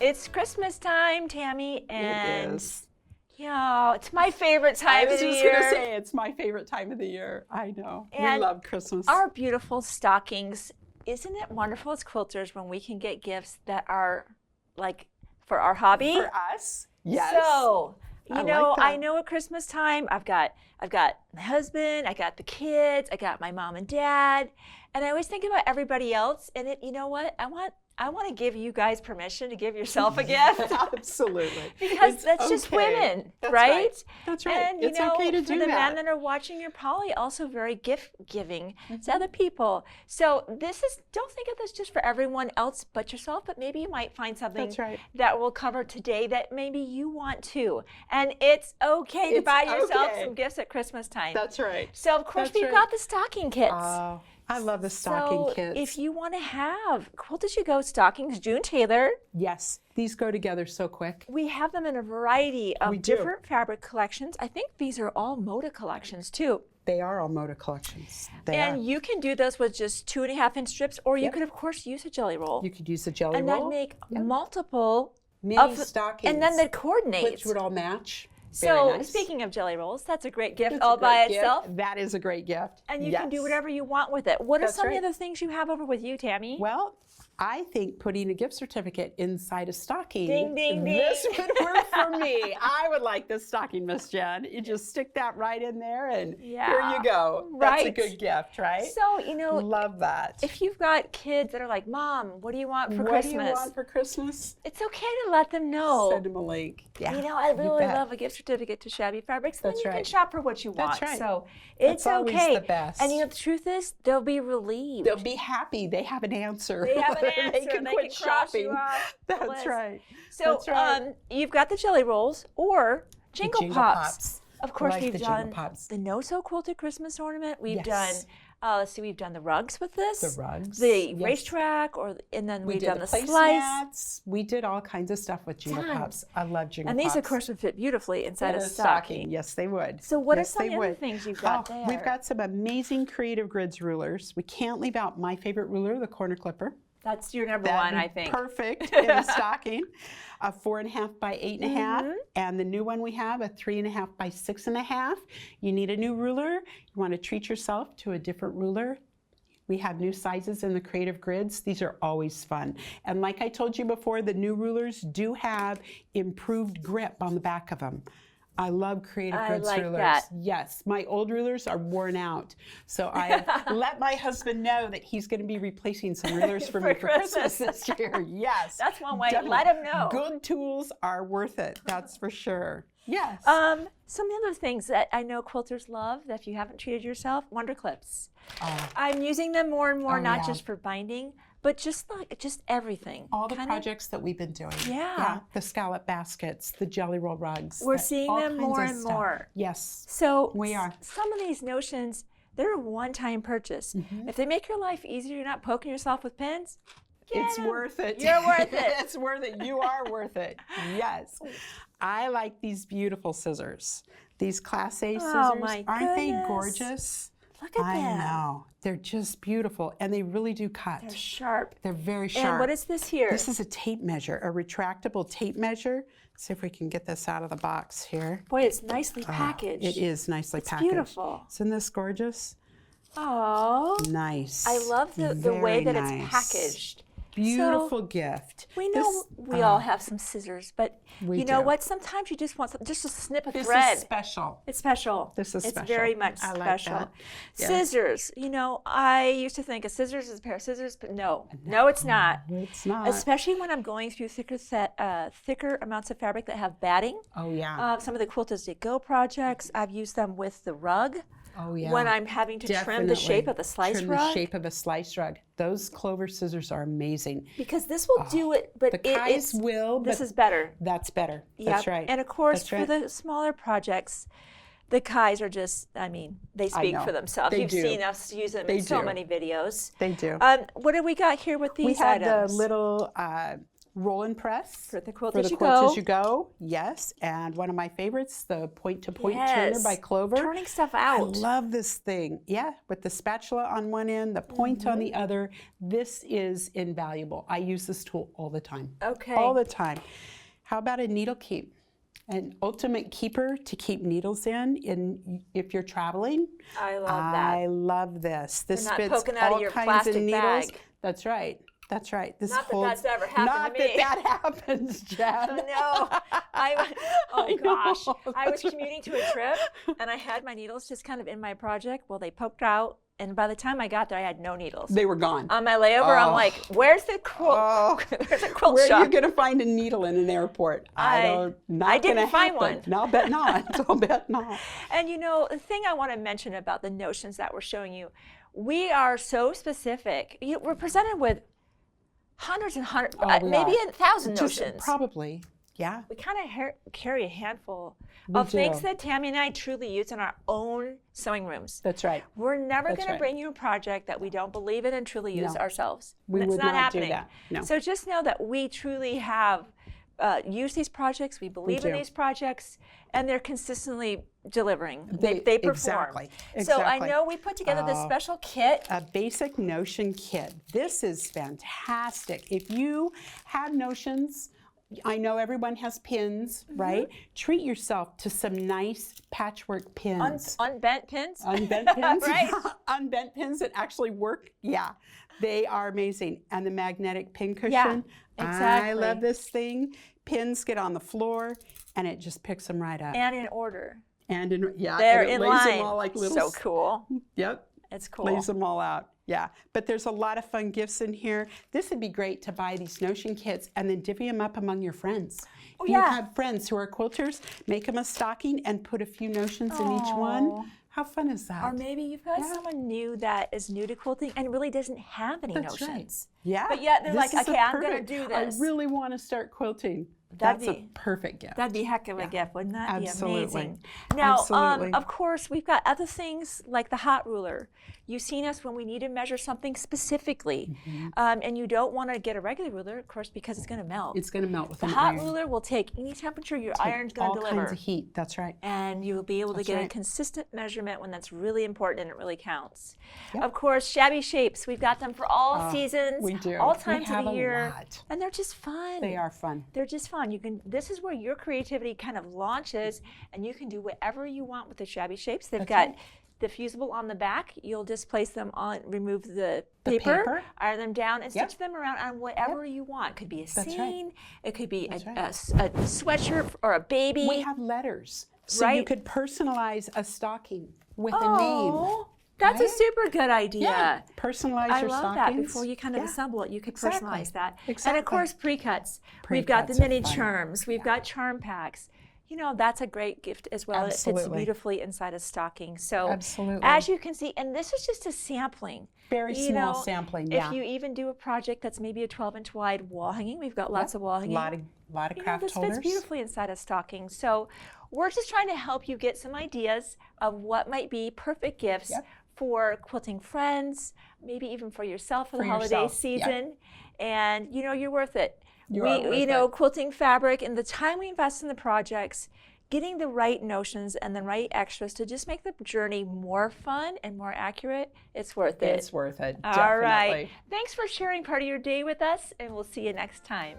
It's Christmas time, Tammy, and It is. yeah, it's my favorite time of the year. I was just going to say, it's my favorite time of the year. I know. And we love Christmas. our beautiful stockings. Isn't it wonderful as quilters when we can get gifts that are like for our hobby? For us? Yes. So, I like that. I know at Christmas time, I've got my husband, I got the kids, I got my mom and dad, and I always think about everybody else. And you know what? I want to give you guys permission to give yourself a gift. Absolutely. Because that's just women, That's right? That's right. And it's okay to do for the that. men that are watching, you're probably also very gift giving to other people. So don't think of this just for everyone else but yourself, but maybe you might find something that we'll cover today that maybe you want to. And it's okay to buy yourself some gifts at Christmas time. That's right. So of course we've got the stocking kits. Oh, I love the stocking kits. So if you want to have Quilt As You Go stockings, June Taylor. Yes, these go together so quick. We have them in a variety of different fabric collections. I think these are all Moda collections too. They are all Moda collections. And you can do those with just 2.5-inch strips, or you could of course use a jelly roll. You could use a jelly roll. And then make multiple mini stockings. And then they coordinate. Which would all match. So speaking of jelly rolls, that's a great gift all by itself. That is a great gift. And you can do whatever you want with it. What are some of the other things you have over with you, Tammy? Well, I think putting a gift certificate inside a stocking. Ding, ding, ding. This would work for me. I would like this stocking, Miss Jen. You just stick that right in there and here you go. That's a good gift, right? So, love that. If you've got kids that are like, Mom, what do you want for Christmas? What do you want for Christmas? It's okay to let them know. Send them a link. Yeah, I really love a gift certificate to Shabby Fabrics. Then you can shop for what you want. That's right. So it's always okay. The best. And the truth is, they'll be relieved. They'll be happy. They have an answer. They have an answer. They can quit shopping. That's right. So you've got the jelly rolls or Jingle Pops. Of course, we've done the No-Sew Quilted Christmas ornament. We've done, we've done the rugs with this. The rugs. The racetrack, and then we've done the slice. Mats. We did all kinds of stuff with Jingle Pops. I love Jingle Pops. And these, of course, would fit beautifully inside a stocking. Yes, they would. So what are some of the other things you've got there? We've got some amazing Creative Grids rulers. We can't leave out my favorite ruler, the corner clipper. That's your number one, I think. Perfect in a stocking. A 4.5 by 8.5, and the new one we have, a 3.5 by 6.5. You need a new ruler. You want to treat yourself to a different ruler. We have new sizes in the Creative Grids. These are always fun. And like I told you before, the new rulers do have improved grip on the back of them. I love Creative Grids rulers. That. Yes, my old rulers are worn out. So I let my husband know that he's going to be replacing some rulers for me for Christmas this year. Yes. That's one way. Let him know. Good tools are worth it. That's for sure. Yes. Some other things that I know quilters love, that if you haven't treated yourself, Wonder Clips. I'm using them more and more, not just for binding, but just everything. All the projects that we've been doing. Yeah. The scallop baskets, the jelly roll rugs. We're seeing them more and more. Yes. So we are. Some of these notions, they're a one-time purchase. If they make your life easier, you're not poking yourself with pins, it's worth it. You're worth it. It's worth it. You are worth it. Yes. I like these beautiful scissors. These Class A scissors. Oh my Aren't they gorgeous? Look at them. I know. They're just beautiful, and they really do cut. They're sharp. They're very sharp. And what is this here? This is a tape measure, a retractable tape measure. Let's see if we can get this out of the box here. Boy, it's nicely packaged. It is nicely packaged. It's beautiful. Isn't this gorgeous? Oh. Nice. I love the way that it's packaged. Beautiful gift. We know we all have some scissors, but you know what? Sometimes you just want just a snip of thread. This is special. It's special. This is special. It's very much special. I like that. Yes. Scissors. I used to think a scissors is a pair of scissors, but no, it's not. It's not. Especially when I'm going through thicker amounts of fabric that have batting. Oh yeah. Some of the Quilt As You Go projects, I've used them with the rug. Oh yeah. When I'm having to trim the shape of the slice rug. The shape of a slice rug. Those Clover scissors are amazing. Because this will do it, but the Kais will. This is better. That's better. That's right. And of course, for the smaller projects, the Kais are just, they speak for themselves. You've seen us use them in so many videos. They do. What do we got here with these items? We have the little roll and press. For the quilt, for as, the you quilt go. as you go. Yes, and one of my favorites, the point-to-point Yes. turner by Clover. Turning stuff out. I love this thing. Yeah, with the spatula on one end, the point on the other. This is invaluable. I use this tool all the time. Okay. All the time. How about a needle keep? An ultimate keeper to keep needles in if you're traveling. I love that. I love this. This They're not fits poking out all of your kinds plastic of needles. bag. That's right. That's right. This Not that holds, that's ever happened to me. Not that happens, Jen. No, oh gosh, know. I was commuting to a trip and I had my needles just kind of in my project. Well, they poked out, and by the time I got there, I had no needles. They were gone. On my layover, I'm like, where's the quilt? Where's the quilt Where shop? are you going to find a needle in an airport? I didn't find one. No, I'll bet not. I'll bet not. And you know, the thing I want to mention about the notions that we're showing you, we are so specific. We're presented with hundreds and hundreds, maybe 1,000 notions. Probably, yeah. We kind of carry a handful We of things do. that Tammy and I truly use in our own sewing rooms. That's right. We're never That's going to right. bring you a project that we don't believe in and truly use No. ourselves. We It's would not not happening. do that. No. So just know that we truly have used these projects. We believe in do. these projects, and they're consistently delivering. They perform. Exactly. So I Exactly. know we put together this special kit. A basic notion kit. This is fantastic. If you have notions, I know everyone has pins, right? Treat yourself to some nice patchwork pins. Unbent pins. Unbent pins. Right. Unbent pins that actually work. Yeah, they are amazing. And the magnetic pin cushion. Yeah, exactly. I love this thing. Pins get on the floor and it just picks them right up. And in order. And They're and it in lays line. them all like little. So cool. Yep. It's cool. Lays them all out. Yeah, but there's a lot of fun gifts in here. This would be great to buy these notion kits and then divvy them up among your friends. Oh, If yeah. you have friends who are quilters, make them a stocking and put a few notions in each one. How fun is that? Or maybe you've got Yeah. someone new that is new to quilting and really doesn't have any That's notions. right. Yeah. But yet they're this like, is a okay, I'm going to perfect- do this. I really want to start quilting. That'd That's a be- perfect gift. That'd be a heck of a gift, wouldn't that Absolutely. be amazing? Now, Absolutely. of course, we've got other things like the hot ruler. You've seen us when we need to measure something specifically, and you don't want to get a regular ruler, of course, because it's going to melt. It's going to melt with The an hot iron. ruler will take any temperature your iron's going all to deliver. kinds of heat. That's right. And you'll be able to That's get a right. consistent measurement when that's really important and it really counts. Yep. Of course, Shabby shapes. We've got them for all seasons, we do. all We times of have the a year, lot. and they're just fun. They are fun. They're just fun. You can. This is where your creativity kind of launches, and you can do whatever you want with the Shabby shapes. They've That's got right. the fusible on the back. You'll just place them on, remove the paper, iron them down, and Yep. stitch them around on whatever you want. It could be a That's right. scene. It could be a, That's right. a sweatshirt or a baby. We have letters. So you Right. could personalize a stocking with a name. Oh, that's a right? super good idea. Yeah. Personalize I your love stockings. that. Before you kind of Yeah. assemble it, you could Exactly. personalize that. Exactly. And of course, pre-cuts. We've got the Pre-cuts are mini fun. charms. We've got charm packs. You know, that's a great gift as well. It fits Absolutely. beautifully inside a stocking. So Absolutely. as you can see, and this is just a sampling. Very You small know, sampling, If yeah. you even do a project that's maybe a 12-inch wide wall hanging, we've got lots of wall hanging. lot of You know, craft this holders. fits beautifully inside a stocking. So we're just trying to help you get some ideas of what might be perfect gifts Yep. for quilting friends, maybe even for yourself for the For holiday yourself, yep. season. And you know, you're worth it. You are worth you know, it. quilting fabric and the time we invest in the projects, getting the right notions and the right extras to just make the journey more fun and more accurate, it's worth it. It's worth it. All right. Definitely. Thanks for sharing part of your day with us, and we'll see you next time.